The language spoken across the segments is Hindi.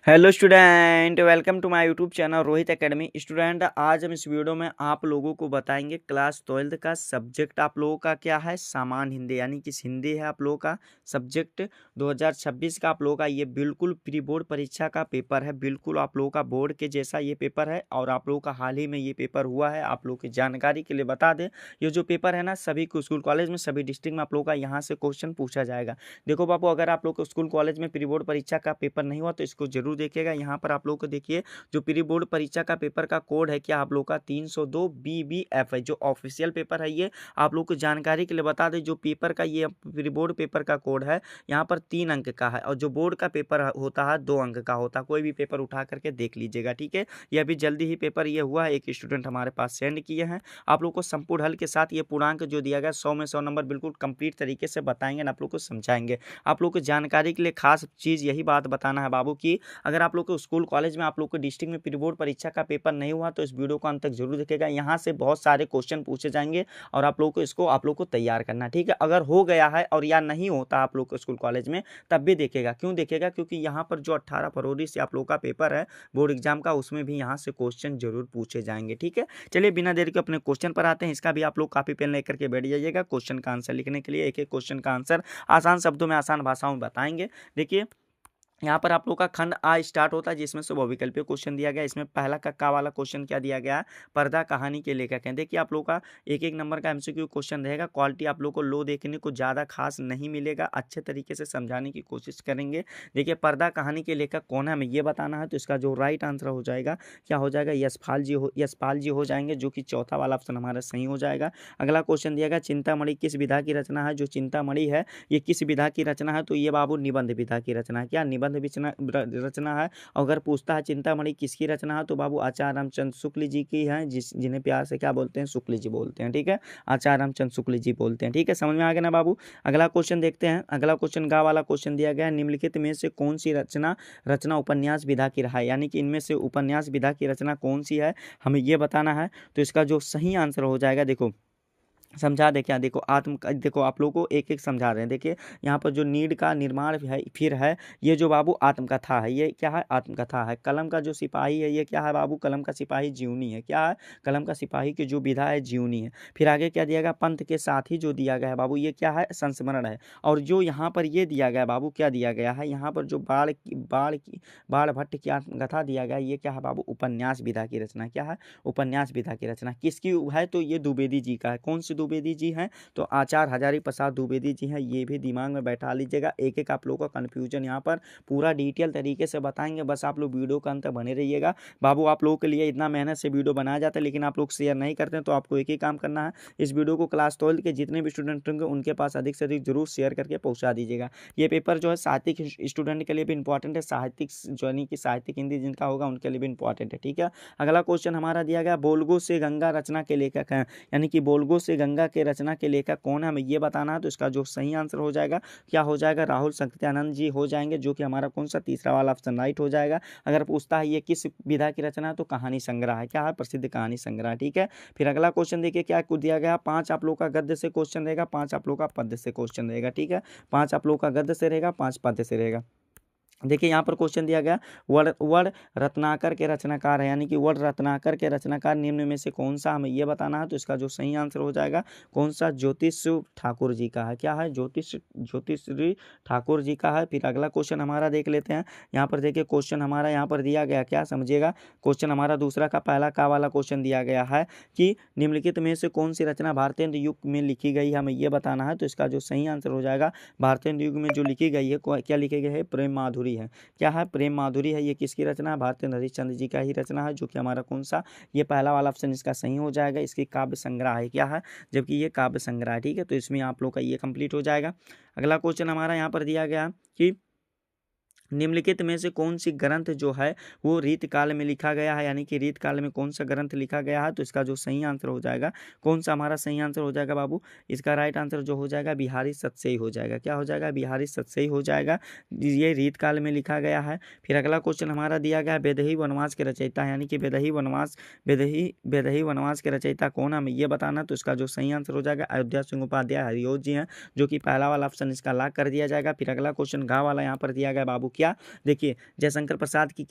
Hello student, welcome to my YouTube channel Rohit Academy. Student, आज हम इस वीडियो में आप लोगों को बताएंगे क्लास 12 का सब्जेक्ट आप लोगों का क्या है। सामान्य हिंदी यानी कि हिंदी है आप लोगों का सब्जेक्ट 2026 का। आप लोगों का ये बिल्कुल प्री बोर्ड परीक्षा का पेपर है, बिल्कुल आप लोगों का बोर्ड के जैसा ये पेपर है और आप लोगों का हाल ही में ये पेपर हुआ है। आप लोगों की जानकारी के लिए बता दें, ये जो पेपर है ना, सभी स्कूल कॉलेज में सभी डिस्ट्रिक्ट में आप लोगों का यहाँ से क्वेश्चन पूछा जाएगा। देखो बाबू, अगर आप लोग को स्कूल कॉलेज में प्री बोर्ड परीक्षा का पेपर नहीं हुआ तो इसको जरूर देखिएगा। यहाँ पर आप लोग को देखिए, जो प्री बोर्ड परीक्षा का पेपर का कोड है क्या आप लोग का 302 BBF है, जो ऑफिशियल पेपर है। ये आप लोग को जानकारी के लिए बता दें, जो पेपर का ये प्री बोर्ड पेपर का कोड है यहाँ पर 3 अंक का है और जो बोर्ड का पेपर होता है 2 अंक का होता है। कोई भी पेपर उठा करके देख लीजिएगा, ठीक है। ये अभी जल्दी ही पेपर ये हुआ है, एक स्टूडेंट हमारे पास सेंड किए हैं। आप लोग को संपूर्ण हल के साथ ये पूर्णांक जो दिया गया 100 में 100 नंबर बिल्कुल कंप्लीट तरीके से बताएंगे ना, आप लोग को समझाएंगे। आप लोग को जानकारी के लिए खास चीज़ यही बात बताना है बाबू की अगर आप लोग को स्कूल कॉलेज में आप लोग को डिस्ट्रिक्ट में प्री बोर्ड परीक्षा का पेपर नहीं हुआ तो इस वीडियो को अंत तक जरूर देखेगा। यहाँ से बहुत सारे क्वेश्चन पूछे जाएंगे और आप लोग को इसको आप लोग को तैयार करना, ठीक है। अगर हो गया है और या नहीं होता आप लोग को स्कूल कॉलेज में तब भी देखेगा। क्यों देखेगा? क्योंकि यहाँ पर जो 18 फरवरी से आप लोग का पेपर है बोर्ड एग्जाम का, उसमें भी यहाँ से क्वेश्चन जरूर पूछे जाएंगे, ठीक है। चलिए बिना देर के अपने क्वेश्चन पर आते हैं। इसका भी आप लोग कॉपी पेन लेकर के बैठ जाइएगा। क्वेश्चन का आंसर लिखने के लिए एक एक क्वेश्चन का आंसर आसान शब्दों में आसान भाषाओं में बताएंगे। देखिए, यहाँ पर आप लोग का खंड आ स्टार्ट होता है जिसमें से बहुविकल्पीय क्वेश्चन दिया गया। इसमें पहला का वाला क्वेश्चन क्या दिया गया है? पर्दा कहानी के लेखक हैं। देखिए, आप लोग का एक एक नंबर का एमसीक्यू क्वेश्चन रहेगा। क्वालिटी आप लोग को लो देखने को ज़्यादा खास नहीं मिलेगा, अच्छे तरीके से समझाने की कोशिश करेंगे। देखिए, पर्दा कहानी के लेखक कौन है हमें ये बताना है, तो इसका जो राइट आंसर हो जाएगा क्या हो जाएगा? यशपाल जी हो जाएंगे, जो कि चौथा वाला ऑप्शन हमारा सही हो जाएगा। अगला क्वेश्चन दिया गया, चिंतामणि किस विधा की रचना है? जो चिंतामणि है ये किस विधा की रचना है? तो ये बाबू निबंध विधा की रचना है। क्या निबंध रचना है? अगर पूछता है चिंतामणि किसकी रचना है तो बाबू आचार्य रामचंद्र शुक्ल जी की है, जिन्हें प्यार से क्या बोलते हैं? शुक्ल जी बोलते हैं, ठीक है। आचार्य रामचंद्र शुक्ल जी बोलते हैं, ठीक है। समझ में आ गया ना बाबू। अगला क्वेश्चन देखते हैं। अगला क्वेश्चन गा वाला क्वेश्चन दिया गया है, निम्नलिखित में से कौन सी रचना उपन्यास विधा की रहा है? यानी कि इनमें से उपन्यास विधा की रचना कौन सी है हमें ये बताना है। तो इसका जो सही आंसर हो जाएगा, देखो समझा दे क्या, देखो देखो आप लोगों को एक एक समझा रहे हैं। देखिए, यहाँ पर जो नीड का निर्माण है फिर है, ये जो बाबू आत्मकथा है, ये क्या है? आत्मकथा है। कलम का जो सिपाही है ये क्या है बाबू? कलम का सिपाही जीवनी है। क्या है? कलम का सिपाही की जो विधा है जीवनी है। फिर आगे क्या दिया गया? पंथ के साथ ही जो दिया गया है बाबू ये क्या है? संस्मरण है। और जो यहाँ पर ये दिया गया बाबू, क्या दिया गया है यहाँ पर? जो बाण भट्ट की आत्मकथा दिया गया ये क्या है बाबू? उपन्यास विधा की रचना। क्या है? उपन्यास विधा की रचना। किसकी है? तो ये द्विवेदी जी का है। कौन से द्विवेदी जी हैं? तो आचार्य हजारी प्रसाद द्विवेदी जी हैं। ये भी दिमाग में बैठा लीजिएगा। एक एक आप लोगों का कन्फ्यूजन यहाँ पर पूरा डिटेल तरीके से बताएंगे, बस आप लोग वीडियो का अंत बने रहिएगा। बाबू, आप लोगों के लिए इतना मेहनत से वीडियो बनाया जाता है लेकिन आप लोग शेयर नहीं करते हैं, तो आपको एक ही काम करना है, इस वीडियो को क्लास 12 के जितने भी स्टूडेंट होंगे उनके पास अधिक से अधिक जरूर शेयर करके पहुंचा दीजिएगा। ये पेपर जो है साहित्यिक स्टूडेंट के लिए भी इंपॉर्टेंट है, साहित्यिक यानी कि साहित्यिक हिंदी जिनका होगा उनके लिए भी इंपॉर्टेंट है, ठीक है। अगला क्वेश्चन हमारा दिया गया, बोलगो से गंगा रचना के लेखक हैं। यानी कि बोलगो से गंगा के रचना के लेखक कौन है हमें ये बताना है। तो इसका जो सही आंसर हो जाएगा क्या हो जाएगा? राहुल सत्यानंद जी हो जाएंगे, जो कि हमारा कौन सा तीसरा वाला ऑप्शन राइट हो जाएगा। अगर पूछता है ये किस विधा की रचना है तो कहानी संग्रह है। क्या है? प्रसिद्ध कहानी संग्रह, ठीक है। फिर अगला क्वेश्चन देखिए क्या दिया गया, 5 आप लोग का गद्य से क्वेश्चन रहेगा, 5 आप लोग का पद्य से क्वेश्चन रहेगा, ठीक है। 5 आप लोग का गद्य से रहेगा, 5 पद्य से रहेगा। देखिए, यहाँ पर क्वेश्चन दिया गया, वर्ण रत्नाकर के रचनाकार है। यानी कि वर्ण रत्नाकर के रचनाकार निम्न में से कौन सा हमें ये बताना है। तो इसका जो सही आंसर हो जाएगा कौन सा? ज्योतिष ठाकुर जी का है। क्या है? ज्योतिषी ठाकुर जी का है। फिर अगला क्वेश्चन हमारा देख लेते हैं। यहाँ पर देखिए क्वेश्चन हमारा यहाँ पर दिया गया, क्या समझिएगा। क्वेश्चन हमारा दूसरा का पहला का वाला क्वेश्चन दिया गया है कि निम्नलिखित में से कौन सी रचना भारतेंदु युग में लिखी गई हमें ये बताना है। तो इसका जो सही आंसर हो जाएगा, भारतेंदु युग में जो लिखी गई है क्या लिखी गई है? प्रेम माधुरी है। क्या है? प्रेम माधुरी है। ये किसकी रचना है? भारतेंदु हरिश्चंद्र जी का ही रचना है, जो कि हमारा कौन सा? ये पहला वाला ऑप्शन इसका सही हो जाएगा। इसकी काव्य संग्रह है। क्या है? जबकि ये काव्य संग्रह है, ठीक है। तो इसमें आप लोग का ये कंप्लीट हो जाएगा। अगला क्वेश्चन हमारा यहाँ पर दिया गया कि निम्नलिखित में से कौन सी ग्रंथ जो है वो रीत काल में लिखा गया है। यानी कि रीत काल में कौन सा ग्रंथ लिखा गया है। तो इसका जो सही आंसर हो जाएगा कौन सा हमारा सही आंसर हो जाएगा बाबू? इसका राइट आंसर जो हो जाएगा बिहारी सतसई हो जाएगा। क्या हो जाएगा? बिहारी सतसई हो जाएगा। ये रीत काल में लिखा गया है। फिर अगला क्वेश्चन हमारा दिया गया, बेदही वनवास के रचयिता। यानी कि बेदही वनवास के रचयिता कौन है हमें ये बताना। तो इसका जो सही आंसर हो जाएगा अयोध्या सिंह उपाध्याय हरिओं जी हैं, जो कि पहला वाला ऑप्शन इसका लॉक कर दिया जाएगा। फिर अगला क्वेश्चन गा वाला यहाँ पर दिया गया बाबू, क्या, देखिए जयशंकर प्रसाद की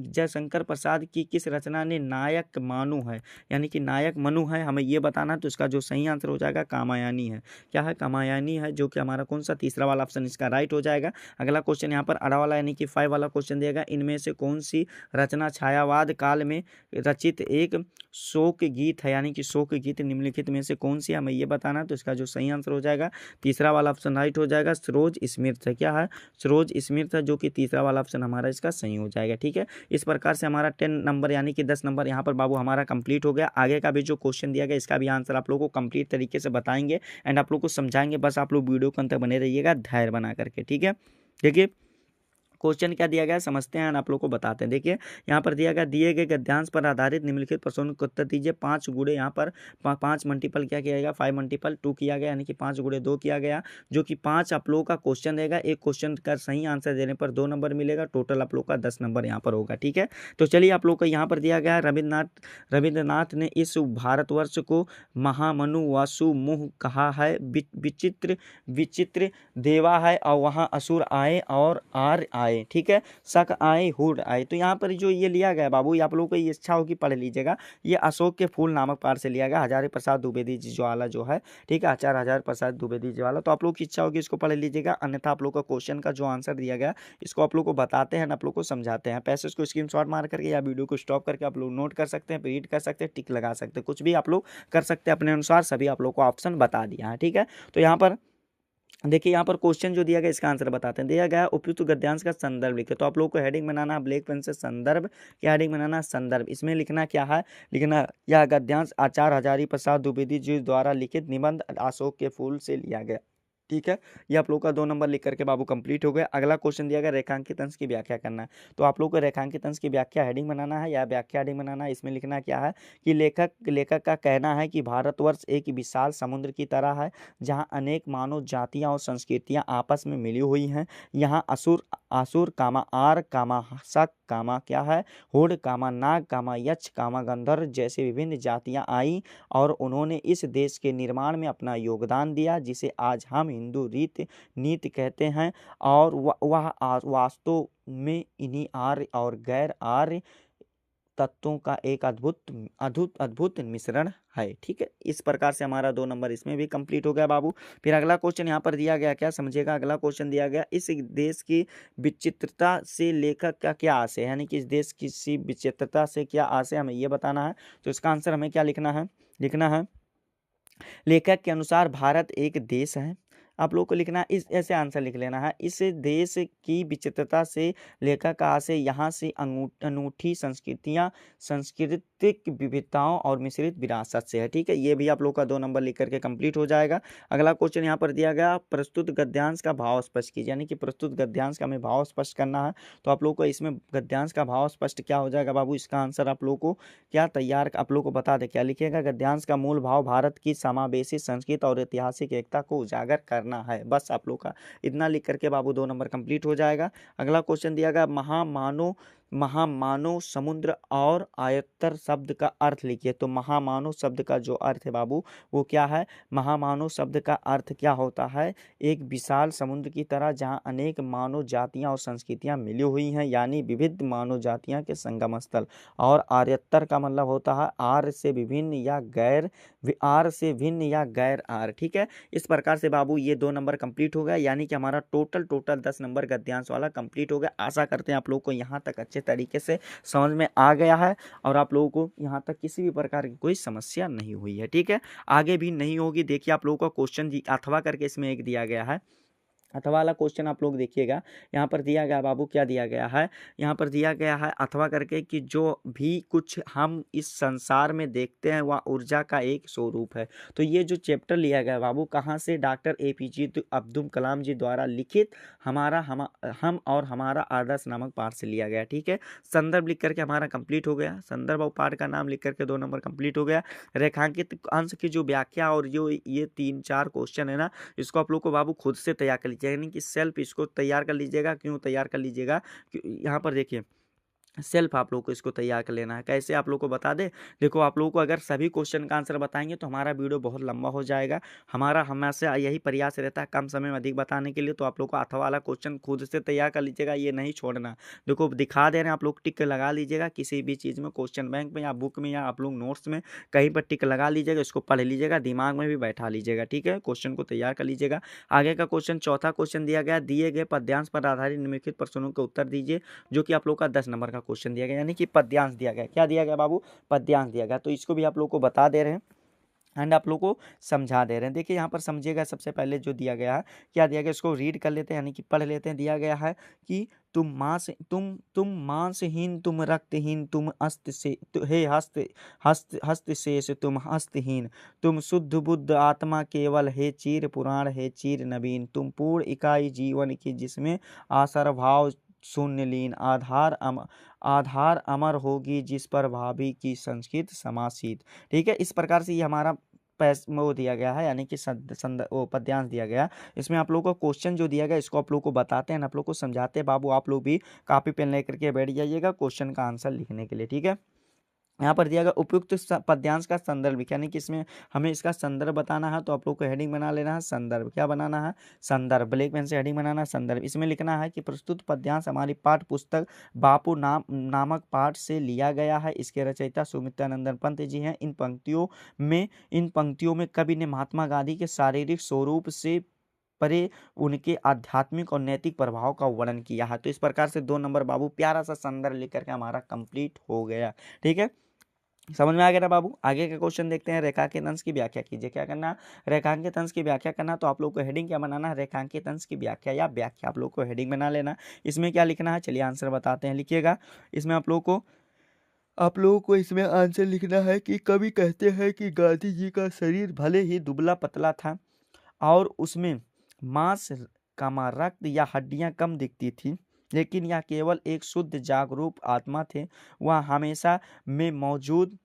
जयशंकर प्रसाद की किस रचना ने नायक मानू है, यानी कि नायक मनु है, हमें ये बताना है। तो इसका जो सही आंसर हो जाएगा कामायनी है। क्या है, कामायनी है, जो कि हमारा कौन सा तीसरा वाला ऑप्शन इसका राइट हो जाएगा। अगला क्वेश्चन यहाँ पर अड़ा वाला यानी कि 5 वाला क्वेश्चन दिया गया, इनमें से कौन सी रचना छायावाद काल में रचित एक शोक गीत है, यानी कि शोक गीत निम्नलिखित में से कौन सी, हमें ये बताना। तो इसका जो सही आंसर हो जाएगा तीसरा वाला ऑप्शन राइट हो जाएगा, सरोज स्मृत है। क्या है, सरोज स्मृत है, जो कि तीसरा वाला ऑप्शन हमारा इसका सही हो जाएगा। ठीक है, इस प्रकार से हमारा 10 नंबर यानी कि 10 नंबर यहाँ पर बाबू हमारा कंप्लीट हो गया। आगे का भी जो क्वेश्चन दिया गया इसका भी आंसर आप लोगों को कंप्लीट तरीके से बताएंगे एंड आप लोग को समझाएंगे। बस आप लोग वीडियो के अंत तक बने रहिएगा धैर्य बना करके। ठीक है, देखिए क्वेश्चन क्या दिया गया है समझते हैं, आप लोग को बताते हैं। देखिए यहाँ पर दिया गया, दिए गए गद्यांश पर आधारित निम्नलिखित प्रश्नों को उत्तर दीजिए। 5 गुणे यहाँ पर 5 मल्टीपल क्या किया गया, 5 मल्टीपल 2 किया गया, यानी कि 5 गुणे 2 किया गया, जो कि 5 आप लोगों का क्वेश्चन देगा। एक क्वेश्चन का सही आंसर देने पर 2 नंबर मिलेगा, टोटल आप लोग का 10 नंबर यहाँ पर होगा। ठीक है, तो चलिए आप लोग को यहाँ पर दिया गया है, रविंद्रनाथ ने इस भारतवर्ष को महामनु वासु मुह कहा है, विचित्र विचित्र देवा है और वहाँ असुर आए और आर आए। ठीक है, शक आए हुड आए। तो यहाँ पर जो ये लिया गया बाबू, आप लोगों को ये इच्छा होगी पढ़ लीजिएगा, ये अशोक के फूल नामक पाठ से लिया गया, हजारी प्रसाद द्विवेदी जी ज्वाला जो है, ठीक है, आचार्य हजारी प्रसाद द्विवेदी ज्वाला। तो आप लोग की इच्छा होगी इसको पढ़ लीजिएगा, अन्यथा आप लोग का क्वेश्चन का जो आंसर दिया गया इसको आप लोग को बताते हैं, आप लोग को समझाते हैं। पैसे को स्क्रीनशॉट मार करके या वीडियो को स्टॉप करके आप लोग नोट कर सकते हैं, रीड कर सकते हैं, टिक लगा सकते हैं, कुछ भी आप लोग कर सकते हैं अपने अनुसार, सभी आप लोग को ऑप्शन बता दिया है। ठीक है, तो यहाँ पर देखिए यहाँ पर क्वेश्चन जो दिया गया इसका आंसर बताते हैं। दिया गया उपयुक्त गद्यांश का संदर्भ लिखे, तो आप लोग को हेडिंग बनाना है ब्लैक पेन से, संदर्भ, क्या हेडिंग बनाना है, संदर्भ। इसमें लिखना क्या है, लिखना यह गद्यांश आचार्य हजारी प्रसाद द्विवेदी जी द्वारा लिखित निबंध अशोक के फूल से लिया गया। ठीक है, ये आप लोग का 2 नंबर लिख करके बाबू कंप्लीट हो गया। अगला क्वेश्चन दिया गया रेखांकित अंश की व्याख्या करना है, तो आप लोग को रेखांकित अंश की व्याख्या हेडिंग बनाना है या व्याख्या हेडिंग बनाना है। इसमें लिखना क्या है कि लेखक का कहना है कि भारतवर्ष एक विशाल समुद्र की तरह है, जहाँ अनेक मानव जातियाँ और संस्कृतियाँ आपस में मिली हुई हैं। यहाँ असुर आसुर कामा आर कामा शक कामा क्या है, हुड कामा नाग कामा यक्ष कामा गंधर्व जैसे विभिन्न जातियाँ आई और उन्होंने इस देश के निर्माण में अपना योगदान दिया, जिसे आज हम हिंदू रीत नीति कहते हैं। और वह वास्तव में इन्हीं आर्य और गैर आर्य तत्वों का एक अद्भुत मिश्रण है। ठीक है, इस प्रकार से हमारा 2 नंबर इसमें भी कंप्लीट हो गया बाबू। फिर अगला क्वेश्चन यहाँ पर दिया गया, क्या समझिएगा, अगला क्वेश्चन दिया गया, इस देश की विचित्रता से लेखक का क्या आशय है, यानी कि इस देश की विचित्रता से क्या आशय, हमें ये बताना है। तो इसका आंसर हमें क्या लिखना है, लेखक के अनुसार भारत एक देश है। आप लोग को लिखना इस ऐसे आंसर लिख लेना है, इस देश की विचित्रता से लेखक का आशय यहाँ से अनूठी संस्कृतियाँ, सांस्कृतिक विविधताओं और मिश्रित विरासत से है। ठीक है, ये भी आप लोग का 2 नंबर लिख करके कंप्लीट हो जाएगा। अगला क्वेश्चन यहाँ पर दिया गया, प्रस्तुत गद्यांश का भाव स्पष्ट कीजिए, यानी कि प्रस्तुत गद्यांश का हमें भाव स्पष्ट करना है। तो आप लोग को इसमें गद्यांश का भाव स्पष्ट क्या हो जाएगा बाबू, इसका आंसर आप लोग को क्या तैयार, आप लोग को बता दें क्या लिखिएगा, गद्यांश का मूल भाव भारत की समावेशी संस्कृति और ऐतिहासिक एकता को उजागर करना है। बस आप लोग का इतना लिख करके बाबू 2 नंबर कंप्लीट हो जाएगा। अगला क्वेश्चन दिया गया, महामानव समुद्र और आयतर शब्द का अर्थ लिखिए। तो महामानव शब्द का जो अर्थ है बाबू वो क्या है, महामानव शब्द का अर्थ क्या होता है, एक विशाल समुद्र की तरह जहां अनेक मानव जातियां और संस्कृतियां मिली हुई हैं, यानी विविध मानव जातियां के संगम स्थल। और आर्यतर का मतलब होता है आर्य से भिन्न या गैर आर्य। ठीक है, इस प्रकार से बाबू ये 2 नंबर कंप्लीट हो गया, यानी कि हमारा टोटल 10 नंबर गद्यांश वाला कंप्लीट हो गया। आशा करते हैं आप लोग को यहाँ तक अच्छे तरीके से समझ में आ गया है और आप लोगों को यहाँ तक किसी भी प्रकार की कोई समस्या नहीं हुई है। ठीक है, आगे भी नहीं होगी। देखिए आप लोगों का क्वेश्चन अथवा करके इसमें एक दिया गया है, अथवा वाला क्वेश्चन आप लोग देखिएगा, यहाँ पर दिया गया बाबू, क्या दिया गया है, यहाँ पर दिया गया है अथवा करके कि जो भी कुछ हम इस संसार में देखते हैं वह ऊर्जा का एक स्वरूप है। तो ये जो चैप्टर लिया गया बाबू कहाँ से, डॉक्टर APJ अब्दुल कलाम जी द्वारा लिखित हम और हमारा आदर्श नामक पाठ से लिया गया। ठीक है, संदर्भ लिख करके हमारा कंप्लीट हो गया, संदर्भ और पाठ का नाम लिख करके 2 नंबर कंप्लीट हो गया। रेखांकित अंश की जो व्याख्या और जो ये 3-4 क्वेश्चन है ना, इसको आप लोग को बाबू खुद से तैयार कर लीजिएगा, यानी कि सेल्फ इसको तैयार कर लीजिएगा। क्यों तैयार कर लीजिएगा, यहाँ पर देखिए सेल्फ आप लोग को इसको तैयार कर लेना है। कैसे आप लोग को बता दें, देखो आप लोगों को अगर सभी क्वेश्चन का आंसर बताएंगे तो हमारा वीडियो बहुत लंबा हो जाएगा। हमारा हमेशा यही प्रयास रहता है कम समय में अधिक बताने के लिए। तो आप लोग को अथवा वाला क्वेश्चन खुद से तैयार कर लीजिएगा, ये नहीं छोड़ना। देखो दिखा दे रहे हैं, आप लोग टिक लगा लीजिएगा किसी भी चीज़ में, क्वेश्चन बैंक में या बुक में या आप लोग नोट्स में कहीं पर टिक लगा लीजिएगा, इसको पढ़ लीजिएगा, दिमाग में भी बैठा लीजिएगा। ठीक है, क्वेश्चन को तैयार कर लीजिएगा। आगे का क्वेश्चन, चौथा क्वेश्चन दिया गया, दिए गए पद्यांश पर आधारित निम्नलिखित प्रश्नों के उत्तर दीजिए, जो कि आप लोग का 10 नंबर का क्वेश्चन दिया गया, यानी कि पद्यांश दिया गया। क्या दिया गया बाबू? पद्यांश दिया गया। तो इसको भी आप लोग को बता दे रहे हैं एंड आप लोग को समझा दे रहे हैं। देखिए यहाँ पर समझिएगा, सबसे पहले जो दिया गया है, क्या दिया गया, इसको रीड कर लेते हैं यानी कि पढ़ लेते हैं। दिया गया है कि तुम मांसहीन, तुम रक्तहीन, तुम अस्त से हे हस्त हस्त हस्त शेष, तुम हस्तहीन, तुम शुद्ध बुद्ध आत्मा केवल, हे चीर पुराण, हे चीर नवीन, तुम पूर्ण इकाई जीवन की, जिसमें आसर भाव शून्य लीन, आधार अमर होगी, जिस पर भाभी की संस्कृत समासित। ठीक है, इस प्रकार से ये हमारा वो दिया गया है, यानी कि पद्यांश दिया गया। इसमें आप लोगों को क्वेश्चन जो दिया गया, इसको आप लोग को बताते हैं, आप लोग को समझाते हैं। बाबू आप लोग भी कापी पेन लेकर के बैठ जाइएगा क्वेश्चन का आंसर लिखने के लिए। ठीक है, यहाँ पर दिया गया उपयुक्त पद्यांश का संदर्भ, यानी कि इसमें हमें इसका संदर्भ बताना है। तो आप लोग को हेडिंग बना लेना है संदर्भ। क्या बनाना है? संदर्भ। ब्लैक पेन से हेडिंग बनाना है संदर्भ। इसमें लिखना है कि प्रस्तुत पद्यांश हमारी पाठ्य पुस्तक बापू नामक पाठ से लिया गया है। इसके रचयिता सुमित्रानंदन पंत जी हैं। इन पंक्तियों में कवि ने महात्मा गांधी के शारीरिक स्वरूप से परे उनके आध्यात्मिक और नैतिक प्रभाव का वर्णन किया है। तो इस प्रकार से 2 नंबर बाबू प्यारा सा संदर्भ लेकर के हमारा कंप्लीट हो गया। ठीक है, समझ में आ गया ना बाबू? आगे का क्वेश्चन देखते हैं। रेखांकित अंश की व्याख्या कीजिए। क्या करना? रेखांकित अंश की व्याख्या करना। तो आप लोग को हेडिंग क्या बनाना है? रेखांकित अंश की व्याख्या या व्याख्या, आप लोग को हेडिंग बना लेना। इसमें क्या लिखना है? चलिए आंसर बताते हैं, लिखिएगा। इसमें आप लोगों को इसमें आंसर लिखना है कि कवि कहते हैं कि गांधी जी का शरीर भले ही दुबला पतला था और उसमें मांस रक्त या हड्डियां कम दिखती थी, लेकिन यह केवल एक शुद्ध जागरूक आत्मा थे। वह हमेशा में मौजूद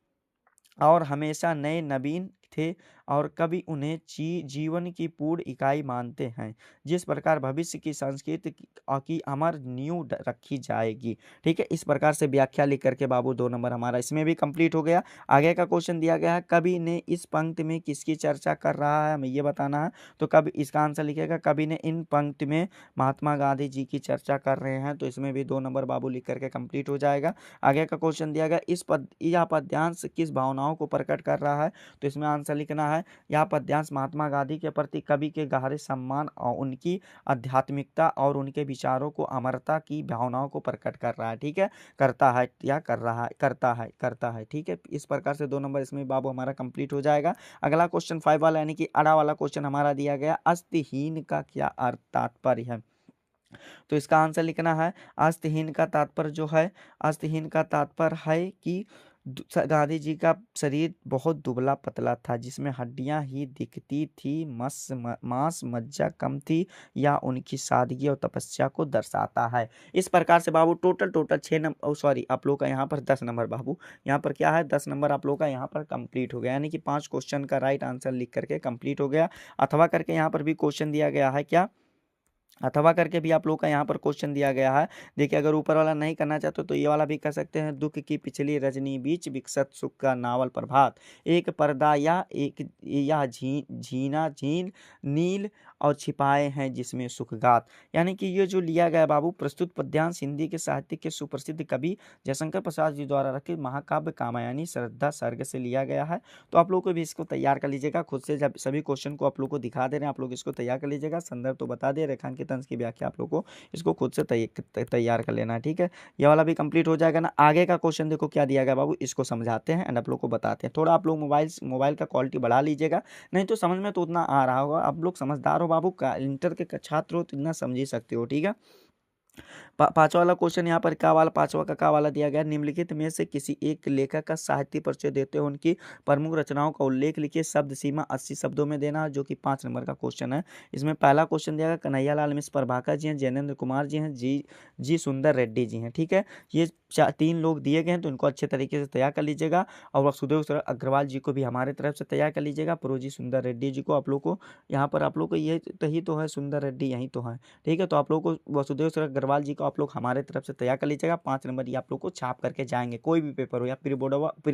और हमेशा नए नवीन थे, और कभी उन्हें जीवन की पूर्ण इकाई मानते हैं, जिस प्रकार भविष्य की संस्कृति की अमर नींव रखी जाएगी। ठीक है, इस प्रकार से व्याख्या लिख करके बाबू 2 नंबर हमारा इसमें भी कंप्लीट हो गया। आगे का क्वेश्चन दिया गया है, कवि ने इस पंक्ति में किसकी चर्चा कर रहा है, हमें ये बताना है। तो कवि, इसका आंसर लिखेगा, कवि ने इन पंक्ति में महात्मा गांधी जी की चर्चा कर रहे हैं। तो इसमें भी 2 नंबर बाबू लिख करके कंप्लीट हो जाएगा। आगे का क्वेश्चन दिया गया, यह पद्यांश किस भावनाओं को प्रकट कर रहा है। तो इसमें आंसर लिखना है, यह पद्यांश महात्मा गांधी के प्रति कवि के गहरे सम्मान और उनकी आध्यात्मिकता और उनके विचारों को अमरता की भावनाओं को प्रकट कर रहा है। ठीक है, करता है या कर रहा है, करता है। ठीक है, इस प्रकार से 2 नंबर इसमें बाबू हमारा कंप्लीट हो जाएगा। अगला क्वेश्चन 5 वाला, यानी कि अड़ा वाला क्वेश्चन हमारा दिया गया, अस्तिहीन का क्या अर्थ तात्पर्य है। तो इसका आंसर लिखना है, अस्तिहीन का तात्पर्य जो है, अस्तिहीन का तात्पर्य है कि गांधी जी का शरीर बहुत दुबला पतला था, जिसमें हड्डियां ही दिखती थी, मांस मज्जा कम थी, या उनकी सादगी और तपस्या को दर्शाता है। इस प्रकार से बाबू टोटल 6 नंबर, सॉरी आप लोग का यहाँ पर 10 नंबर बाबू, यहाँ पर क्या है 10 नंबर आप लोग का यहाँ पर कंप्लीट हो गया, यानी कि 5 क्वेश्चन का राइट आंसर लिख करके कंप्लीट हो गया। अथवा करके यहाँ पर भी क्वेश्चन दिया गया है, क्या अथवा करके भी आप लोग का यहाँ पर क्वेश्चन दिया गया है। देखिए, अगर ऊपर वाला नहीं करना चाहते तो ये वाला भी कर सकते हैं। दुख की पिछली रजनी बीच विकसत सुख का नावल प्रभात, एक पर्दा या झीना झील नील और छिपाए हैं जिसमें सुखगात। यानी कि ये जो लिया गया बाबू प्रस्तुत पद्यांश हिंदी के साहित्य के सुप्रसिद्ध कवि जयशंकर प्रसाद जी द्वारा रचित महाकाव्य कामायनी श्रद्धा सर्ग से लिया गया है। तो आप लोग को भी इसको तैयार कर लीजिएगा खुद से। जब सभी क्वेश्चन को आप लोग को दिखा दे रहे हैं, आप लोग इसको तैयार कर लीजिएगा। संदर्भ तो बता दे, रेखांकित अंश की व्याख्या आप लोग को इसको खुद से तैयार कर लेना है। ठीक है, ये वाला भी कंप्लीट हो जाएगा ना। आगे का क्वेश्चन देखो क्या दिया गया बाबू, इसको समझाते हैं एंड आप लोग को बताते हैं। थोड़ा आप लोग मोबाइल का क्वालिटी बढ़ा लीजिएगा, नहीं तो समझ में तो उतना आ रहा होगा। आप लोग समझदार हो बाबू, इंटर के छात्र हो तो इतना समझ ही सकते हो। ठीक है, पांचवा वाला क्वेश्चन यहाँ पर पांचवा का वाला दिया गया, निम्नलिखित में से किसी एक लेखक का साहित्य परिचय देते हुए उनकी प्रमुख रचनाओं का उल्लेख लिखिए। शब्द सीमा 80 शब्दों में देना, जो कि 5 नंबर का क्वेश्चन है। इसमें पहला क्वेश्चन दिया गया, कन्हैया लाल मिश्र प्रभाकर जी हैं, जैनेन्द्र कुमार जी हैं, जी सुंदर रेड्डी जी हैं। ठीक है, ये तीन लोग दिए गए हैं तो इनको अच्छे तरीके से तैयार कर लीजिएगा। और वसुदेव अग्रवाल जी को भी हमारे तरफ से तैयार कर लीजिएगा। प्रोजी सुंदर रेड्डी जी को आप लोग को यहाँ पर आप लोग को ये ही तो है, सुंदर रेड्डी यही तो है, ठीक है। तो आप लोग को वसुदेव अग्रवाल जी को आप लोग हमारे तरफ से तैयार कर लीजिएगा। 5 नंबर ये आप लोग को छाप करके जाएंगे, कोई भी पेपर हो, या प्री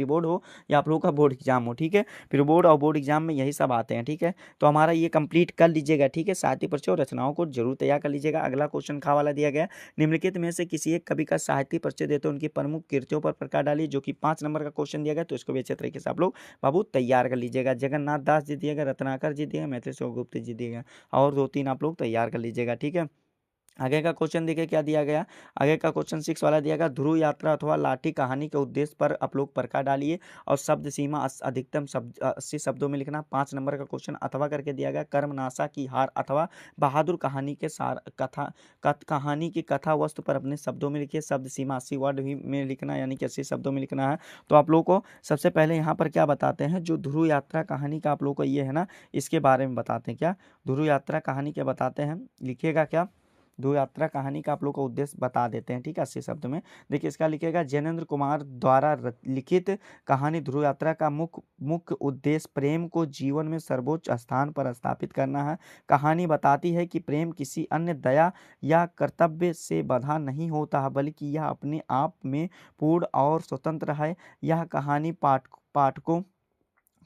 बोर्ड हो या आप लोग का बोर्ड एग्जाम हो, ठीक है। प्री बोर्ड और बोर्ड एग्जाम में यही सब आते हैं, ठीक है। तो हमारा ये कंप्लीट कर लीजिएगा, ठीक है। साहित्य परिचय और रचनाओं को जरूर तैयार कर लीजिएगा। अगला क्वेश्चन खा वाला दिया गया, निम्नलिखित में से किसी एक कवि का साहित्य परिचय देते उनकी प्रमुख कृतियों पर प्रकाश डालिए, जो कि 5 नंबर का क्वेश्चन दिया गया। तो इसको भी अच्छे तरीके से आप लोग बाबू तैयार कर लीजिएगा। जगन्नाथ दास जी दिए गए, रत्नाकर जी दिए गए, मैथिली गुप्त जी दिए गए, और 2-3 आप लोग तैयार कर लीजिएगा, ठीक है। आगे का क्वेश्चन देखिए क्या दिया गया। आगे का क्वेश्चन 6 वाला दिया गया, ध्रुव यात्रा अथवा लाठी कहानी के उद्देश्य पर आप लोग प्रकाश डालिए और शब्द सीमा अधिकतम 80 शब्दों में लिखना। 5 नंबर का क्वेश्चन अथवा करके दिया गया, कर्मनाशा की हार अथवा बहादुर कहानी के सार कहानी की कथा वस्तु पर अपने शब्दों में लिखिए। शब्द सीमा 80 वर्ड भी में लिखना, यानी कि 80 शब्दों में लिखना है। तो आप लोग को सबसे पहले यहाँ पर क्या बताते हैं, जो ध्रुव यात्रा कहानी का आप लोग को ये है ना, इसके बारे में बताते हैं। क्या ध्रुव यात्रा कहानी के बताते हैं, लिखिएगा क्या, ध्रुव यात्रा कहानी का आप लोग का उद्देश्य बता देते हैं, ठीक है। 80 शब्द में देखिए इसका लिखिएगा, जैनेन्द्र कुमार द्वारा लिखित कहानी ध्रुव यात्रा का मुख्य उद्देश्य प्रेम को जीवन में सर्वोच्च स्थान पर स्थापित करना है। कहानी बताती है कि प्रेम किसी अन्य दया या कर्तव्य से बंधा नहीं होता है, बल्कि यह अपने आप में पूर्ण और स्वतंत्र है। यह कहानी पाठकों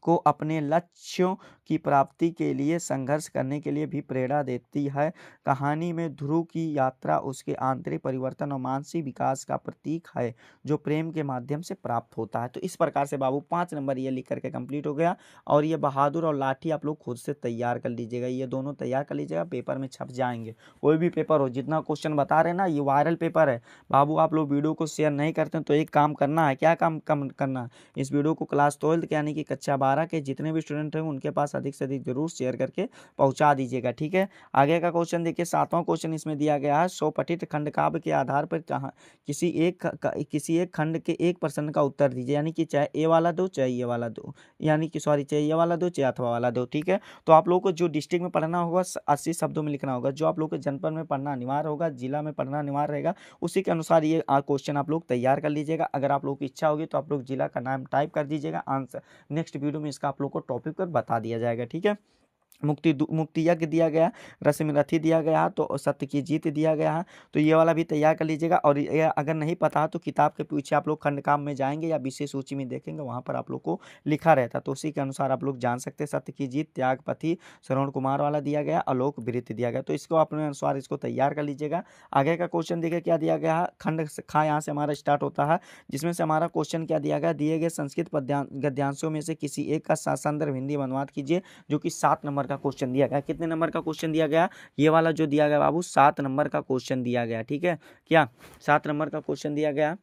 को अपने लक्ष्यों की प्राप्ति के लिए संघर्ष करने के लिए भी प्रेरणा देती है। कहानी में ध्रुव की यात्रा उसके आंतरिक परिवर्तन और मानसिक विकास का प्रतीक है, जो प्रेम के माध्यम से प्राप्त होता है। तो इस प्रकार से बाबू 5 नंबर ये लिख करके कंप्लीट हो गया। और ये बहादुर और लाठी आप लोग खुद से तैयार कर लीजिएगा, ये दोनों तैयार कर लीजिएगा, पेपर में छप जाएंगे। कोई भी पेपर हो, जितना क्वेश्चन बता रहे ना, ये वायरल पेपर है बाबू। आप लोग वीडियो को शेयर नहीं करते तो एक काम करना है, क्या काम करना है, इस वीडियो को क्लास 12 यानी कि कक्षा 12 के जितने भी स्टूडेंट हैं उनके पास अधिक से अधिक जरूर शेयर करके पहुंचा दीजिएगा, ठीक है। आगे का क्वेश्चन देखिए, 7वां क्वेश्चन इसमें दिया गया है, स्वपठित खंड काव्य के आधार पर किसी एक खंड के एक प्रश्न का उत्तर दीजिए, यानी कि चाहे ए वाला दो चाहे ये वाला दो, यानी कि सॉरी चाहे ये वाला दो चाहे अथवा वाला दो, ठीक है। तो आप लोगों को जो डिस्ट्रिक्ट में पढ़ना होगा 80 शब्दों में लिखना होगा, जो आप लोग को जनपद में पढ़ना अनिवार्य होगा, जिला में पढ़ना अनिवार्य रहेगा, उसी के अनुसार ये क्वेश्चन आप लोग तैयार कर लीजिएगा। अगर आप लोग की इच्छा होगी तो आप लोग जिला का नाम टाइप कर दीजिएगा, आंसर नेक्स्ट वीडियो में इसका आप लोग को टॉपिक पर बता दिया जाएगा, ठीक है। मुक्ति यज्ञ दिया गया, रश्मिरथी दिया गया, तो सत्य की जीत दिया गया है, तो ये वाला भी तैयार कर लीजिएगा। और ये अगर नहीं पता तो किताब के पीछे आप लोग खंडकाम में जाएंगे या विशेष सूची में देखेंगे, वहाँ पर आप लोग को लिखा रहता, तो उसी के अनुसार आप लोग जान सकते हैं। सत्य की जीत, त्यागपति, श्रवण कुमार वाला दिया गया, आलोक वृत्ति दिया गया, तो इसको अपने अनुसार इसको तैयार कर लीजिएगा। आगे का क्वेश्चन देखिए क्या दिया गया है, खंड खा यहाँ से हमारा स्टार्ट होता है, जिसमें से हमारा क्वेश्चन क्या दिया गया, दिए गए संस्कृत गद्यांशों में से किसी एक का संदर्भ हिंदी में अनुवाद कीजिए, जो कि 7 नंबर का क्वेश्चन दिया गया। कितने नंबर का क्वेश्चन दिया गया, ये वाला जो दिया गया बाबू 7 नंबर का क्वेश्चन दिया गया, ठीक है। क्या 7 नंबर का क्वेश्चन दिया गया।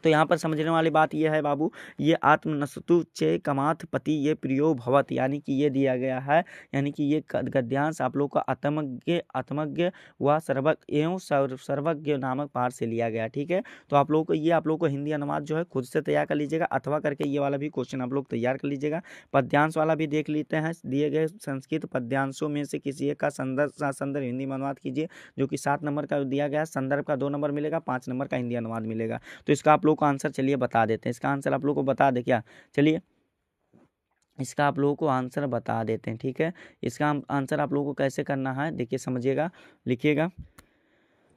तो यहाँ पर समझने वाली बात यह है बाबू, ये आत्मनस्तु चे कमाथ पति ये प्रियो भवत, यानी कि ये दिया गया है, यानी कि ये गद्यांश आप लोग का आत्मज्ञ व सर्वज्ञ नामक पाठ से लिया गया, ठीक है। तो आप लोग को ये आप लोग को हिंदी अनुवाद जो है खुद से तैयार कर लीजिएगा, अथवा करके ये वाला भी क्वेश्चन आप लोग तैयार कर लीजिएगा। पद्यांश वाला भी देख लेते हैं, दिए गए संस्कृत पद्यांशों में से किसी एक का संदर्भ हिंदी में अनुवाद कीजिए, जो कि 7 नंबर का दिया गया। संदर्भ का 2 नंबर मिलेगा, 5 नंबर का हिंदी अनुवाद मिलेगा। तो इसका आप लोग को आंसर चलिए बता देते हैं, इसका आंसर आप लोग को बता दे क्या, चलिए इसका आप लोगों को आंसर बता देते हैं, ठीक है। इसका आंसर आप लोगों को कैसे करना है देखिए, समझिएगा, लिखिएगा।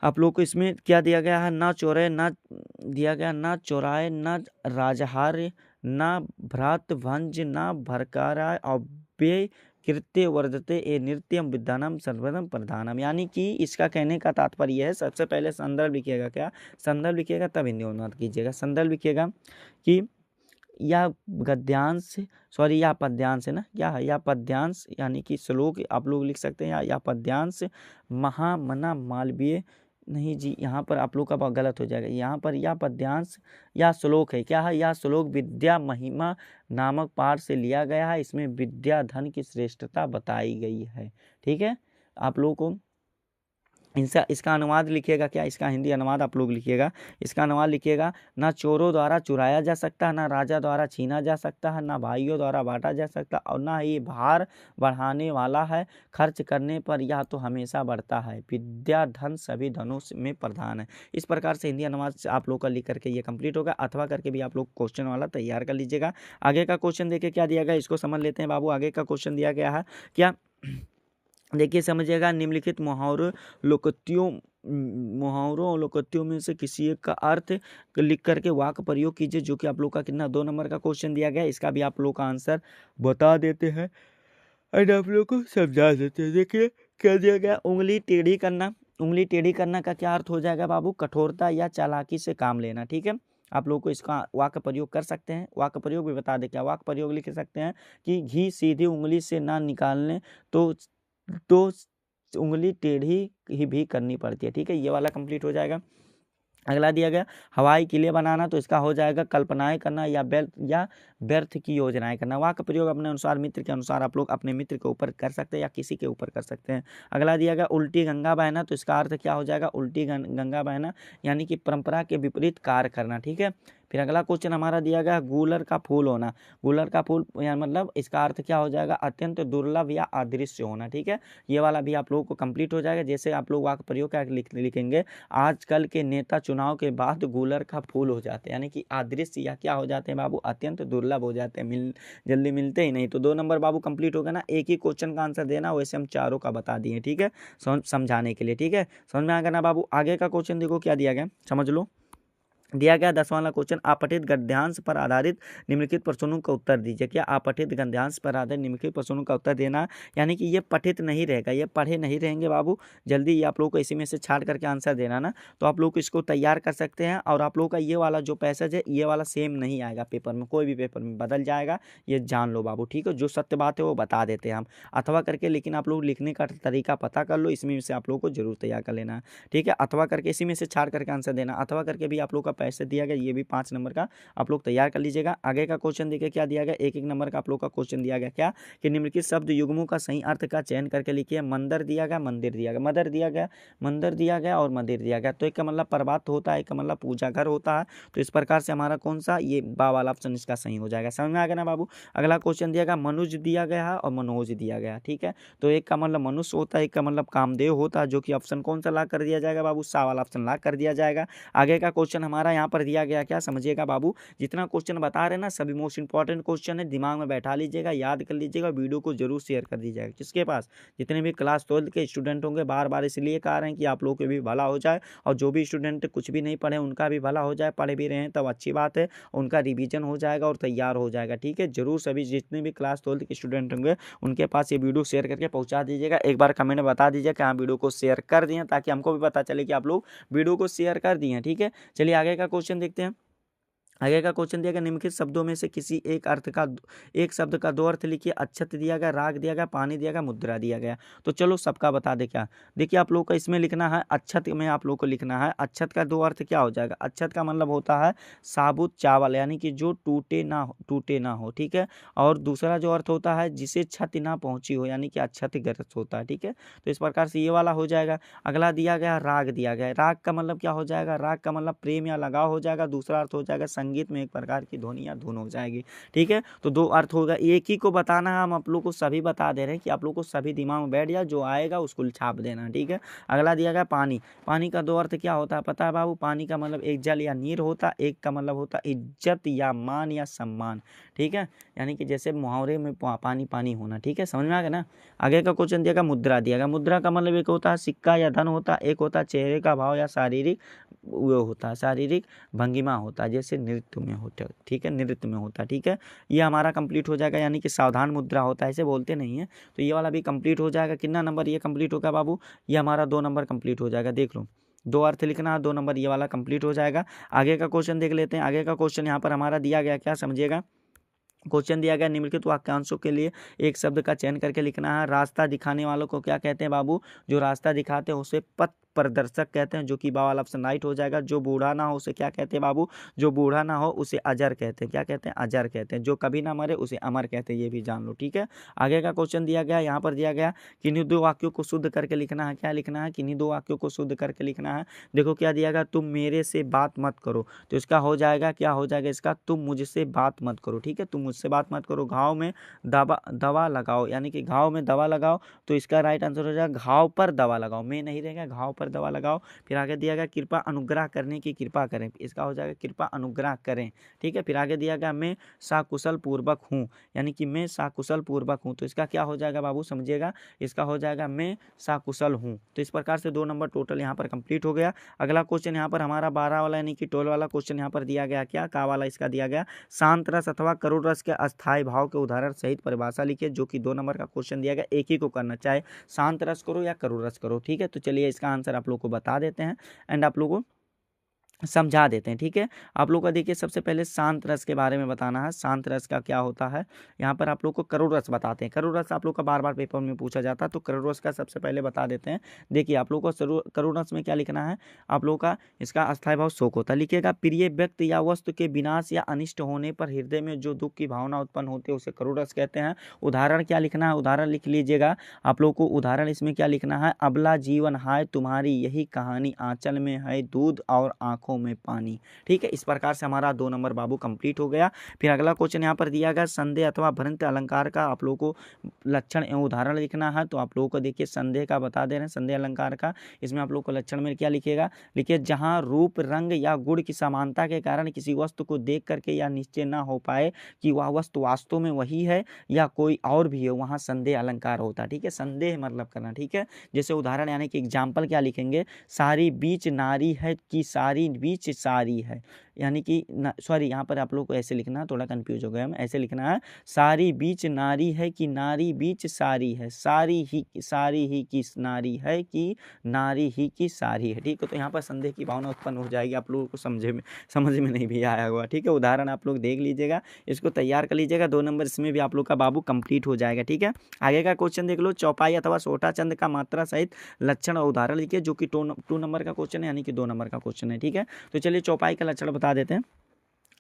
आप लोग को इसमें क्या दिया गया है, ना चोरे ना दिया गया, ना चोराए, ना राजहार्य, ना भ्रात भंज, ना भरकारा, अव्यय कृत्य वर्धते ए नृत्यम विद्यानम सर्वदम प्रधानम, यानी कि इसका कहने का तात्पर्य यह है, सबसे पहले संदर्भ लिखिएगा, क्या संदर्भ लिखिएगा तब हिंदी अनुवाद कीजिएगा। संदर्भ लिखिएगा कि या गद्यांश सॉरी या पद्यांश है ना, क्या है या पद्यांश, यानी कि श्लोक आप लोग लिख सकते हैं, या पद्यांश महामना मालवीय, नहीं जी यहाँ पर आप लोग का गलत हो जाएगा, यहाँ पर या पद्यांश या श्लोक है, क्या है या श्लोक विद्या महिमा नामक पाठ से लिया गया है, इसमें विद्या धन की श्रेष्ठता बताई गई है, ठीक है। आप लोगों को इसका अनुवाद लिखिएगा क्या, इसका हिंदी अनुवाद आप लोग लिखिएगा। इसका अनुवाद लिखिएगा, ना चोरों द्वारा चुराया जा सकता, ना राजा द्वारा छीना जा सकता है, ना भाइयों द्वारा बांटा जा सकता, और ना ये भार बढ़ाने वाला है। खर्च करने पर यह तो हमेशा बढ़ता है। विद्या धन सभी धनों में प्रधान है। इस प्रकार से हिंदी अनुवाद से आप लोग का लिख करके ये कंप्लीट होगा। अथवा करके भी आप लोग क्वेश्चन वाला तैयार कर लीजिएगा। आगे का क्वेश्चन देखिए क्या दिया गया, इसको समझ लेते हैं बाबू। आगे का क्वेश्चन दिया गया है क्या, देखिए समझिएगा। निम्नलिखित मुहावरों और लोकोक्तियों में से किसी एक का अर्थ लिख करके वाक्य प्रयोग कीजिए, जो कि आप लोग का कितना 2 नंबर का क्वेश्चन दिया गया है। इसका भी आप लोग का आंसर बता देते हैं और आप लोग को समझा देते हैं। देखिए क्या दिया गया, उंगली टेढ़ी करना। उंगली टेढ़ी करना का क्या अर्थ हो जाएगा बाबू, कठोरता या चालाकी से काम लेना। ठीक है, आप लोग को इसका वाक्य प्रयोग कर सकते हैं। वाक्य प्रयोग भी बता दे, क्या वाक्य प्रयोग लिख सकते हैं कि घी सीधी उंगली से ना निकालने तो उंगली टेढ़ी ही भी करनी पड़ती है। ठीक है, ये वाला कंप्लीट हो जाएगा। अगला दिया गया, हवाई किले बनाना, तो इसका हो जाएगा कल्पनाएं करना या व्यर्थ की योजनाएं करना। वाक्य प्रयोग अपने अनुसार, मित्र के अनुसार आप लोग अपने मित्र के ऊपर कर सकते हैं या किसी के ऊपर कर सकते हैं। अगला दिया गया, उल्टी गंगा बहना, तो इसका अर्थ क्या हो जाएगा, उल्टी गंगा बहना यानी कि परंपरा के विपरीत कार्य करना। ठीक है, फिर अगला क्वेश्चन हमारा दिया गया, गूलर का फूल होना। गूलर का फूल या मतलब इसका अर्थ क्या हो जाएगा, अत्यंत दुर्लभ या अदृश्य होना। ठीक है, ये वाला भी आप लोगों को कंप्लीट हो जाएगा। जैसे आप लोग वाक्य प्रयोग क्या लिखेंगे, आजकल के नेता चुनाव के बाद गूलर का फूल हो जाते हैं, यानी कि अदृश्य या क्या हो जाते हैं बाबू, अत्यंत दुर्लभ हो जाते हैं, जल्दी मिलते ही नहीं। तो 2 नंबर बाबू कंप्लीट होगा ना। एक ही क्वेश्चन का आंसर देना, वैसे हम चारों का बता दिए। ठीक है, समझाने के लिए। ठीक है, समझ में आ गया ना बाबू। आगे का क्वेश्चन देखो क्या दिया गया, समझ लो। दिया गया 10वां वाला क्वेश्चन, अपठित गद्यांश पर आधारित निम्नलिखित प्रश्नों का उत्तर दीजिए। क्या अपठित गद्यांश पर आधारित निम्नलिखित प्रश्नों का उत्तर देना, यानी कि ये पठित नहीं रहेगा, ये पढ़े नहीं रहेंगे बाबू। जल्दी ये आप लोग को इसी में से छाट करके आंसर देना ना, तो आप लोग इसको तैयार कर सकते हैं। और आप लोग का ये वाला जो पैसेज है, ये वाला सेम नहीं आएगा पेपर में, कोई भी पेपर में बदल जाएगा, ये जान लो बाबू। ठीक है, जो सत्य बात है वो बता देते हैं हम अथवा करके, लेकिन आप लोग लिखने का तरीका पता कर लो, इसमें से आप लोग को जरूर तैयार कर लेना है। ठीक है, अथवा करके इसी में से छाट करके आंसर देना। अथवा करके भी आप लोग का पैसे दिया गया, ये भी 5 नंबर का आप लोग तैयार कर लीजिएगा। आगे का क्वेश्चन देखिए क्या दिया गया, 1-1 नंबर का आप लोग का क्वेश्चन दिया गया क्या, कि निम्नलिखित शब्द युग्मों का सही अर्थ का चयन करके लिखिए। मंदिर दिया गया, मंदिर दिया गया, मदर दिया गया, मंदिर दिया गया और मंदिर दिया गया। तो एक का मतलब प्रभात होता है, एक का मतलब पूजा घर होता है। तो इस प्रकार से हमारा कौन सा, ये बा वाला ऑप्शन इसका सही हो जाएगा। समझ में आ गया ना बाबू। अगला क्वेश्चन दिया गया, मनुज दिया गया है और मनोज दिया गया। ठीक है, तो एक का मतलब मनुष्य होता है, एक का मतलब कामदेव होता है, जो कि ऑप्शन कौन सा ला कर दिया जाएगा बाबू, सा वाला ऑप्शन ला कर दिया जाएगा। आगे का क्वेश्चन हमारा यहाँ पर दिया गया क्या, समझिएगा बाबू। जितना क्वेश्चन बता रहे हैं ना, सभी मोस्ट इंपॉर्टेंट क्वेश्चन है, दिमाग में बैठा लीजिएगा, याद कर लीजिएगा, वीडियो को जरूर शेयर कर दीजिएगा। किसके पास, जितने भी क्लास 12 के स्टूडेंट होंगे। बार बार इसलिए कह रहे हैं कि आप लोगों को भी भला हो जाए, और जो भी स्टूडेंट कुछ भी नहीं पढ़े उनका भी भला हो जाए। पढ़े भी रहे हैं तब अच्छी बात है, उनका रिवीजन हो जाएगा और तैयार हो जाएगा। ठीक है, जरूर सभी जितने भी क्लास 12 के स्टूडेंट होंगे उनके पास ये वीडियो शेयर करके पहुंचा दीजिएगा। एक बार कमेंट में बता दीजिए कि हाँ वीडियो को शेयर कर दिए, ताकि हमको भी पता चले कि आप लोग वीडियो को शेयर कर दिए। ठीक है, चलिए आगे का क्वेश्चन देखते हैं। आगे का क्वेश्चन दिया गया, निम्नलिखित शब्दों में से किसी एक शब्द का 2 अर्थ लिखिए। अक्षत दिया गया, राग दिया गया, पानी दिया गया, मुद्रा दिया गया। तो चलो सबका बता दे क्या। देखिए आप लोग का इसमें लिखना है, अक्षत में आप लोग को लिखना है, अक्षत का 2 अर्थ क्या हो जाएगा। अक्षत का मतलब होता है साबुत चावल, यानी कि जो टूटे ना हो। ठीक है, और दूसरा जो अर्थ होता है जिसे क्षति ना पहुंची हो, यानी कि क्षतिग्रस्त होता है। ठीक है, तो इस प्रकार से ये वाला हो जाएगा। अगला दिया गया, राग दिया गया, राग का मतलब क्या हो जाएगा, राग का मतलब प्रेम या लगाव हो जाएगा। दूसरा अर्थ हो जाएगा संगीत में एक प्रकार की ध्वनि या धुन हो जाएगी। ठीक है, तो 2 अर्थ होगा, एक ही को बताना है, हम आप लोग को सभी बता दे रहे हैं कि आप लोग को सभी दिमाग में बैठ जाए, जो आएगा उसको छाप देना। ठीक है, अगला दिया गया, पानी। पानी का 2 अर्थ क्या होता है पता है बाबू। पानी का मतलब एक जल या नीर होता, एक का मतलब होता इज्जत या मान या सम्मान। ठीक है, यानी कि जैसे मुहावरे में पानी पानी होना। ठीक है, समझ में आ गया ना। आगे का क्वेश्चन दिया गया, मुद्रा दिया गया। मुद्रा का मतलब एक होता है सिक्का या धन होता, एक होता है चेहरे का भाव या शारीरिक वो होता है, शारीरिक भंगिमा होता है, जैसे नृत्य में होता है। ठीक है, नृत्य में होता है। ठीक है, ये हमारा कंप्लीट हो जाएगा, यानी कि सावधान मुद्रा होता है, ऐसे बोलते नहीं है। तो ये वाला भी कंप्लीट हो जाएगा। कितना नंबर ये कंप्लीट होगा बाबू, ये हमारा 2 नंबर कंप्लीट हो जाएगा। देख लो, 2 अर्थ लिखना है, 2 नंबर ये वाला कंप्लीट हो जाएगा। आगे का क्वेश्चन देख लेते हैं। आगे का क्वेश्चन यहाँ पर हमारा दिया गया क्या, समझिएगा। क्वेश्चन दिया गया, निम्नलिखित वाक्यांशों के लिए एक शब्द का चयन करके लिखना है। रास्ता दिखाने वालों को क्या कहते हैं बाबू, जो रास्ता दिखाते हैं उसे पथ प्रदर्शक कहते हैं, जो कि बा वाला ऑप्शन राइट हो जाएगा। जो बूढ़ा ना हो उसे क्या कहते हैं बाबू, जो बूढ़ा ना हो उसे अजर कहते हैं। क्या कहते हैं, अजर कहते हैं। जो कभी ना मरे उसे अमर कहते हैं, ये भी जान लो, ठीक है। आगे का क्वेश्चन दिया गया, यहाँ पर दिया गया किन्हीं दो वाक्यों को शुद्ध करके लिखना है। क्या लिखना है, किन्हीं दो वाक्यों को शुद्ध करके लिखना है। देखो क्या दिया गया, तुम मेरे से बात मत करो, तो इसका हो जाएगा, क्या हो जाएगा इसका, तुम मुझसे बात मत करो, ठीक है। तुम मुझसे बात मत करो। घाव में दवा लगाओ, यानी कि घाव में दवा लगाओ, तो इसका राइट आंसर हो जाएगा घाव पर दवा लगाओ, में नहीं रहेगा, घाव पर दवा लगाओ। फिर आगे दिया गया कृपा अनुग्रह करने की कृपा करें, इसका हो जाएगा कृपा अनुग्रह करें, ठीक है। फिर आगे दिया गया मैं सकुशल पूर्वक हूँ, यानी कि मैं सकुशल पूर्वक हूँ, तो इसका क्या हो जाएगा बाबू, समझिएगा, इसका हो जाएगा मैं सकुशल हूँ। तो इस प्रकार से 2 नंबर टोटल यहाँ पर कंप्लीट हो गया। अगला क्वेश्चन यहाँ पर हमारा 12 वाला यानी कि 12 वाला क्वेश्चन यहाँ पर दिया गया, क्या का वाला, इसका दिया गया शांत रस अथवा करुण रस के अस्थायी भाव के उदाहरण सहित परिभाषा लिखिए, जो कि 2 नंबर का क्वेश्चन दिया गया। एक ही को करना, चाहे शांत रस करो या करुण रस करो, ठीक है। तो चलिए इसका आंसर आप लोग को बता देते हैं एंड आप लोगों समझा देते हैं, ठीक है। आप लोग का देखिए सबसे पहले शांत रस के बारे में बताना है। शांत रस का क्या होता है, यहाँ पर आप लोग को करुण रस बताते हैं। करुण रस आप लोग का बार बार पेपर में पूछा जाता है, तो करुण रस का सबसे पहले बता देते हैं। देखिए आप लोग को करुण रस में क्या लिखना है, आप लोग का इसका अस्थायी भाव शोक होता है, लिखिएगा प्रिय व्यक्ति या वस्तु के विनाश या अनिष्ट होने पर हृदय में जो दुख की भावना उत्पन्न होती है उसे करुण रस कहते हैं। उदाहरण क्या लिखना है, उदाहरण लिख लीजिएगा आप लोग को। उदाहरण इसमें क्या लिखना है, अबला जीवन हाय तुम्हारी यही कहानी, आंचल में है दूध और आंखों में पानी, ठीक है। इस प्रकार से हमारा 2 नंबर बाबू कंप्लीट हो गया। फिर अगला क्वेश्चन यहाँ पर दिया गया संदेह अथवा भ्रांत अलंकार का आप लोगों को लक्षण एवं उदाहरण लिखना है। तो आप लोगों को देखिए संदेह का बता दे रहे हैं, संदेह अलंकार का। इसमें आप लोग को लक्षण में क्या लिखिएगा, लिखिए जहाँ रूप रंग या गुण की समानता के कारण किसी वस्तु को देख करके या निश्चय न हो पाए कि वह वस्तु वास्तव में वही है या कोई और भी है, वहाँ संदेह अलंकार होता है, ठीक है। संदेह मतलब करना, ठीक है। जैसे उदाहरण यानी कि एग्जाम्पल क्या लिखेंगे, सारी बीच नारी है कि सारी बीच सारी है, यानी कि सॉरी यहाँ पर आप लोग को ऐसे लिखना, थोड़ा कंफ्यूज हो गए हम, ऐसे लिखना है सारी बीच नारी है कि नारी बीच सारी है, सारी ही की नारी है कि नारी ही की सारी है, ठीक है। तो यहाँ पर संदेह की भावना उत्पन्न हो जाएगी, आप लोगों को समझ में नहीं भी आया हुआ, ठीक है। उदाहरण आप लोग देख लीजिएगा, इसको तैयार कर लीजिएगा। 2 नंबर इसमें भी आप लोग का बाबू कंप्लीट हो जाएगा, ठीक है। आगे का क्वेश्चन देख लो, चौपाई अथवा छोटा चंद का मात्रा सहित लक्षण और उदाहरण लिखिए, जो कि 2 नंबर का क्वेश्चन है, यानी कि 2 नंबर का क्वेश्चन है, ठीक है। तो चलिए चौपाई का लक्षण बता देते हैं,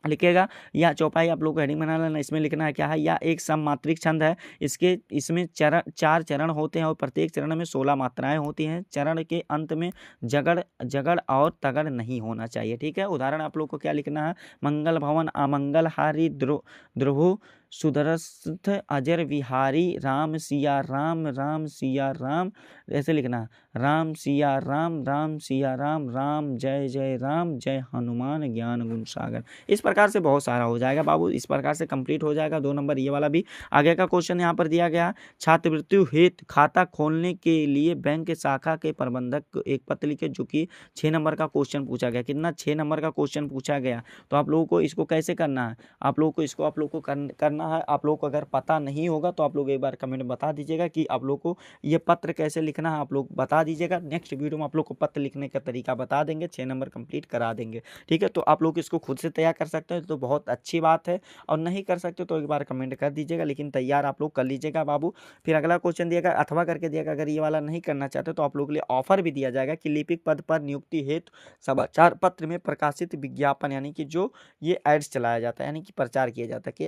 लिखिएगा या चौपाई आप लोग को हेडिंग बना लेना। इसमें लिखना है क्या है, या एक सममात्रिक छंद है, इसमें 4 चरण होते हैं और प्रत्येक चरण में 16 मात्राएं होती हैं। चरण के अंत में जगड़ और तगड़ नहीं होना चाहिए, ठीक है। उदाहरण आप लोग को क्या लिखना है, मंगल भवन अमंगल हारी ध्रुव सुदर्शथ अजर विहारी राम सिया राम राम सिया राम, ऐसे लिखना है राम सिया राम राम सिया राम राम जय जय राम जय हनुमान ज्ञान गुण सागर। इस प्रकार से बहुत सारा हो जाएगा बाबू, इस प्रकार से कंप्लीट हो जाएगा 2 नंबर ये वाला भी। आगे का क्वेश्चन यहाँ पर दिया गया, छात्रवृत्ति हेतु खाता खोलने के लिए बैंक शाखा के प्रबंधक को एक पत्र लिखे, जो कि 6 नंबर का क्वेश्चन पूछा गया। कितना, 6 नंबर का क्वेश्चन पूछा गया। तो आप लोगों को इसको कैसे करना है, आप लोगों को इसको आप लोग को करना है। आप लोग को अगर पता नहीं होगा तो आप लोग एक बार कमेंट में बता दीजिएगा कि आप लोग को ये पत्र कैसे लिखना है, आप लोग बता दीजिएगा। नेक्स्ट वीडियो में आप लोग को पत्र लिखने का तरीका बता देंगे, 6 नंबर कंप्लीट करा देंगे, ठीक है। तो आप लोग इसको खुद से तैयार कर सकते हैं तो बहुत अच्छी बात है, और नहीं कर सकते तो एक बार कमेंट कर दीजिएगा, लेकिन तैयार आप लोग कर लीजिएगा बाबू। फिर अगला क्वेश्चन दिएगा अथवा करके दिएगा, अगर ये वाला नहीं करना चाहते तो आप लोग के लिए ऑफर भी दिया जाएगा कि लिपिक पद पर नियुक्ति हेतु समाचार पत्र में प्रकाशित विज्ञापन, यानी कि जो ये एड्स चलाया जाता है, यानी कि प्रचार किया जाता है कि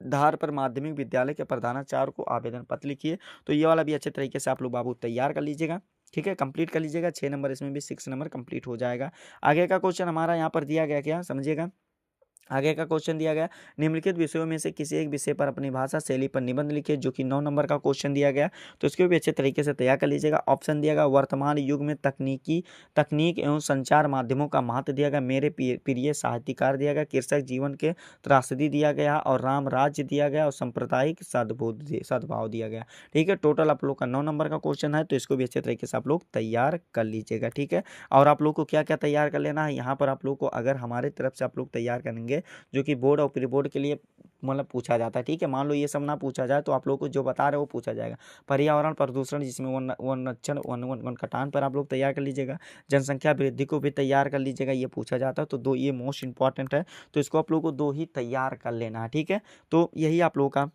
आधार पर माध्यमिक विद्यालय के प्रधानाचार्य को आवेदन पत्र लिखिए। तो ये वाला भी अच्छे तरीके से आप लोग बाबू तैयार कर लीजिएगा, ठीक है, कंप्लीट कर लीजिएगा। 6 नंबर इसमें भी 6 नंबर कंप्लीट हो जाएगा। आगे का क्वेश्चन हमारा यहाँ पर दिया गया, क्या समझिएगा, आगे का क्वेश्चन दिया गया निम्नलिखित विषयों में से किसी एक विषय पर अपनी भाषा शैली पर निबंध लिखिए, जो कि 9 नंबर का क्वेश्चन दिया गया। तो इसको भी अच्छे तरीके से तैयार कर लीजिएगा। ऑप्शन दिया गया वर्तमान युग में तकनीक एवं संचार माध्यमों का महत्व दिया गया, मेरे प्रिय साहित्यकार दिया गया, कृषक जीवन के त्रासदी दिया गया, और राम राज्य दिया गया, और सांप्रदायिक सद्भाव दिया गया, ठीक है। टोटल आप लोग का 9 नंबर का क्वेश्चन है, तो इसको भी अच्छे तरीके से आप लोग तैयार कर लीजिएगा, ठीक है। और आप लोग को क्या क्या तैयार कर लेना है, यहाँ पर आप लोग को अगर हमारे तरफ से आप लोग तैयार करेंगे जो कि बोर्ड और प्री बोर्ड के लिए मतलब पूछा जाता है, ठीक है। मान लो ये सब ना पूछा जाए तो आप लोग को जो बता रहे हो वो पूछा जाएगा। पर्यावरण प्रदूषण जिसमें वन कटान पर आप लोग तैयार कर लीजिएगा। जनसंख्या वृद्धि को भी तैयार कर लीजिएगा, ये पूछा जाता है। तो 2 ये मोस्ट इंपॉर्टेंट है, तो इसको आप लोग को 2 ही तैयार कर लेना है, ठीक है। तो यही आप लोगों का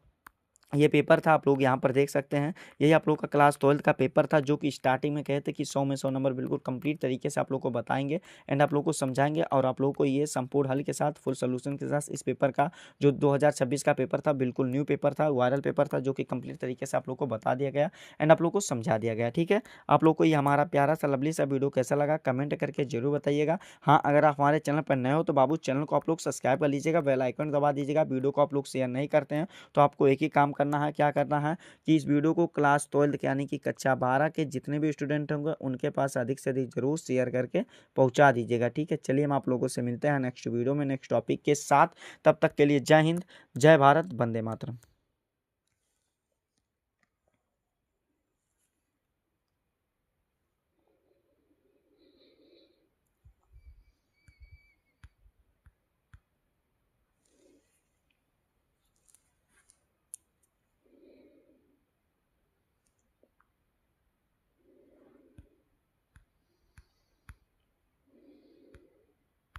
ये पेपर था, आप लोग यहाँ पर देख सकते हैं। यही आप लोग का क्लास 12th का पेपर था, जो कि स्टार्टिंग में कहे थे कि 100 में 100 नंबर बिल्कुल कंप्लीट तरीके से आप लोग को बताएंगे एंड आप लोग को समझाएंगे और आप लोग को ये संपूर्ण हल के साथ, फुल सोल्यूशन के साथ इस पेपर का जो 2026 का पेपर था, बिल्कुल न्यू पेपर था, वायरल पेपर था, जो कि कंप्लीट तरीके से आप लोग को बता दिया गया एंड आप लोग को समझा दिया गया। ठीक है, आप लोग को ये हमारा प्यारा सा लवली सा वीडियो कैसा लगा कमेंट करके जरूर बताइएगा। हाँ, अगर आप हमारे चैनल पर नए हो तो बाबू चैनल को आप लोग सब्सक्राइब कर लीजिएगा, बेल आइकन दबा दीजिएगा। वीडियो को आप लोग शेयर नहीं करते हैं तो आपको एक ही काम करना है, क्या करना है कि इस वीडियो को क्लास 12th यानी कि कक्षा 12 के जितने भी स्टूडेंट होंगे उनके पास अधिक से अधिक जरूर शेयर करके पहुंचा दीजिएगा। ठीक है, चलिए हम आप लोगों से मिलते हैं नेक्स्ट वीडियो में नेक्स्ट टॉपिक के साथ। तब तक के लिए जय हिंद, जय भारत, वंदे मातरम।